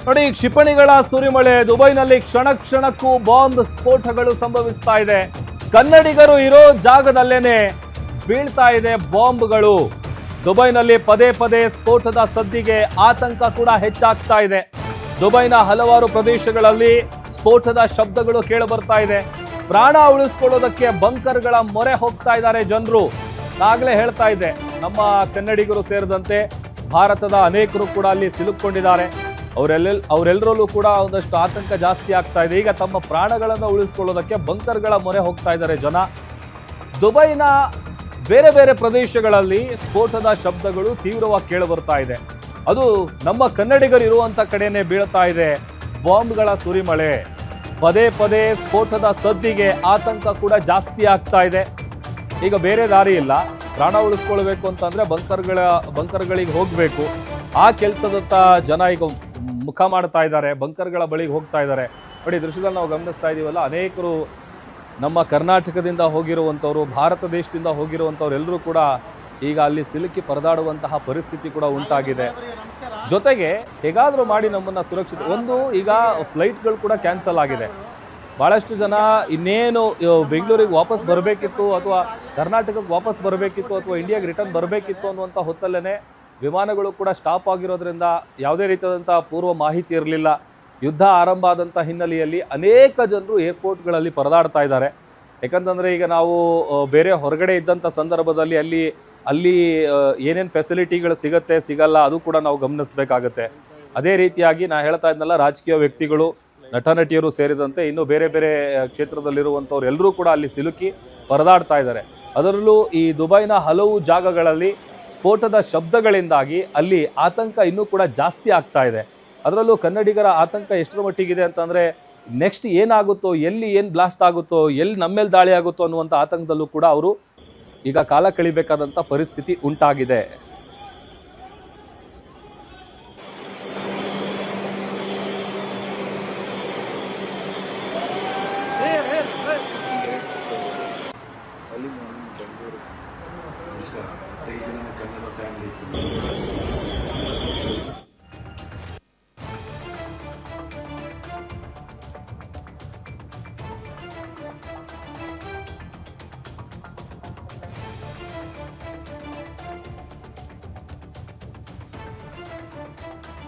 ನೋಡಿ, ಕ್ಷಿಪಣಿಗಳ ಸುರಿಮಳೆ. ದುಬೈನಲ್ಲಿ ಕ್ಷಣ ಕ್ಷಣಕ್ಕೂ ಬಾಂಬ್ ಸ್ಫೋಟಗಳು ಸಂಭವಿಸ್ತಾ ಇದೆ. ಕನ್ನಡಿಗರು ಇರೋ ಜಾಗದಲ್ಲೇನೆ ಬೀಳ್ತಾ ಇದೆ ಬಾಂಬ್ಗಳು. ದುಬೈನಲ್ಲಿ ಪದೇ ಪದೇ ಸ್ಫೋಟದ ಸದ್ದಿಗೆ ಆತಂಕ ಕೂಡ ಹೆಚ್ಚಾಗ್ತಾ ಇದೆ. ದುಬೈನ ಹಲವಾರು ಪ್ರದೇಶಗಳಲ್ಲಿ ಸ್ಫೋಟದ ಶಬ್ದಗಳು ಕೇಳಬರ್ತಾ ಇದೆ. ಪ್ರಾಣ ಉಳಿಸ್ಕೊಳ್ಳೋದಕ್ಕೆ ಬಂಕರ್ಗಳ ಮೊರೆ ಹೋಗ್ತಾ ಇದ್ದಾರೆ ಜನರು. ನಾಗಲೇ ಹೇಳ್ತಾ ಇದ್ದೆ, ನಮ್ಮ ಕನ್ನಡಿಗರು ಸೇರಿದಂತೆ ಭಾರತದ ಅನೇಕರು ಕೂಡ ಅಲ್ಲಿ ಸಿಲುಕೊಂಡಿದ್ದಾರೆ. ಅವರೆಲ್ಲರಲ್ಲೂ ಕೂಡ ಒಂದಷ್ಟು ಆತಂಕ ಜಾಸ್ತಿ ಆಗ್ತಾ ಇದೆ. ಈಗ ತಮ್ಮ ಪ್ರಾಣಗಳನ್ನು ಉಳಿಸ್ಕೊಳ್ಳೋದಕ್ಕೆ ಬಂಕರ್ಗಳ ಮೊರೆ ಹೋಗ್ತಾ ಇದ್ದಾರೆ ಜನ. ದುಬೈನ ಬೇರೆ ಬೇರೆ ಪ್ರದೇಶಗಳಲ್ಲಿ ಸ್ಫೋಟದ ಶಬ್ದಗಳು ತೀವ್ರವಾಗಿ ಕೇಳಬರ್ತಾ ಇದೆ. ಅದು ನಮ್ಮ ಕನ್ನಡಿಗರು ಇರುವಂತ ಕಡೆನೆ ಬೀಳ್ತಾ ಇದೆ ಬಾಂಬ್ಗಳ ಸುರಿಮಳೆ. ಪದೇ ಪದೇ ಸ್ಫೋಟದ ಸದ್ದಿಗೆ ಆತಂಕ ಕೂಡ ಜಾಸ್ತಿ ಆಗ್ತಾ ಇದೆ. ಈಗ ಬೇರೆ ದಾರಿ ಇಲ್ಲ. ಪ್ರಾಣ ಉಳಿಸ್ಕೊಳ್ಬೇಕು ಅಂತಂದ್ರೆ ಬಂಕರ್ಗಳಿಗೆ ಹೋಗ್ಬೇಕು. ಆ ಕೆಲಸದತ್ತ ಜನ ಈಗ ಮುಖ ಮಾಡ್ತಾ ಇದ್ದಾರೆ, ಬಂಕರ್ಗಳ ಬಳಿಗೆ ಹೋಗ್ತಾ ಇದ್ದಾರೆ. ನೋಡಿ, ದೃಶ್ಯದಲ್ಲಿ ನಾವು ಗಮನಿಸ್ತಾ ಇದೀವಲ್ಲ, ಅನೇಕರು ನಮ್ಮ ಕರ್ನಾಟಕದಿಂದ ಹೋಗಿರುವಂಥವ್ರು, ಭಾರತ ದೇಶದಿಂದ ಹೋಗಿರುವಂಥವ್ರು ಎಲ್ಲರೂ ಕೂಡ ಈಗ ಅಲ್ಲಿ ಸಿಲುಕಿ ಪರದಾಡುವಂತಹ ಪರಿಸ್ಥಿತಿ ಕೂಡ ಉಂಟಾಗಿದೆ. ಜೊತೆಗೆ ಹೇಗಾದರೂ ಮಾಡಿ ನಮ್ಮನ್ನು ಸುರಕ್ಷಿತ ಈಗ ಫ್ಲೈಟ್ಗಳು ಕೂಡ ಕ್ಯಾನ್ಸಲ್ ಆಗಿದೆ. ಭಾಳಷ್ಟು ಜನ ಇನ್ನೇನು ಬೆಂಗಳೂರಿಗೆ ವಾಪಸ್ ಬರಬೇಕಿತ್ತು ಅಥವಾ ಕರ್ನಾಟಕಕ್ಕೆ ವಾಪಸ್ ಬರಬೇಕಿತ್ತು ಅಥವಾ ಇಂಡಿಯಾಗೆ ರಿಟರ್ನ್ ಬರಬೇಕಿತ್ತು ಅನ್ನುವಂಥ ಹೊತ್ತಲ್ಲೇ ವಿಮಾನಗಳು ಕೂಡ ಸ್ಟಾಪ್ ಆಗಿರೋದ್ರಿಂದ ಯಾವುದೇ ರೀತಿಯಾದಂಥ ಪೂರ್ವ ಮಾಹಿತಿ ಇರಲಿಲ್ಲ. ಯುದ್ಧ ಆರಂಭ ಆದಂಥ ಹಿನ್ನೆಲೆಯಲ್ಲಿ ಅನೇಕ ಜನರು ಏರ್ಪೋರ್ಟ್ಗಳಲ್ಲಿ ಪರದಾಡ್ತಾ ಇದ್ದಾರೆ. ಯಾಕಂತಂದರೆ ಈಗ ನಾವು ಬೇರೆ ಹೊರಗಡೆ ಇದ್ದಂಥ ಸಂದರ್ಭದಲ್ಲಿ ಅಲ್ಲಿ ಏನೇನು ಫೆಸಿಲಿಟಿಗಳು ಸಿಗಲ್ಲ ಅದು ಕೂಡ ನಾವು ಗಮನಿಸಬೇಕಾಗತ್ತೆ. ಅದೇ ರೀತಿಯಾಗಿ ನಾ ಹೇಳ್ತಾ ಇದ್ನಲ್ಲ, ರಾಜಕೀಯ ವ್ಯಕ್ತಿಗಳು, ನಟ ನಟಿಯರು ಸೇರಿದಂತೆ ಇನ್ನು ಬೇರೆ ಬೇರೆ ಕ್ಷೇತ್ರದಲ್ಲಿರುವಂಥವ್ರು ಎಲ್ಲರೂ ಕೂಡ ಅಲ್ಲಿ ಸಿಲುಕಿ ಪರದಾಡ್ತಾ ಇದ್ದಾರೆ. ಅದರಲ್ಲೂ ಈ ದುಬೈನ ಹಲವು ಜಾಗಗಳಲ್ಲಿ ಸ್ಫೋಟದ ಶಬ್ದಗಳಿಂದಾಗಿ ಅಲ್ಲಿ ಆತಂಕ ಇನ್ನೂ ಕೂಡ ಜಾಸ್ತಿ ಆಗ್ತಾ ಇದೆ. ಅದರಲ್ಲೂ ಕನ್ನಡಿಗರ ಆತಂಕ ಎಷ್ಟರ ಮಟ್ಟಿಗಿದೆ ಅಂತಂದರೆ, ನೆಕ್ಸ್ಟ್ ಏನಾಗುತ್ತೋ, ಎಲ್ಲಿ ಏನು ಬ್ಲಾಸ್ಟ್ ಆಗುತ್ತೋ, ಎಲ್ಲಿ ನಮ್ಮೇಲೆ ದಾಳಿ ಆಗುತ್ತೋ ಅನ್ನುವಂಥ ಆತಂಕದಲ್ಲೂ ಕೂಡ ಅವರು ಈಗ ಕಾಲ ಕಳಿಬೇಕಾದಂಥ ಪರಿಸ್ಥಿತಿ ಉಂಟಾಗಿದೆ. ನಮಸ್ಕಾರ. 5 ದಿನ ಕನ್ನಡ ಫ್ಯಾಮಿಲಿ ಇತ್ತು.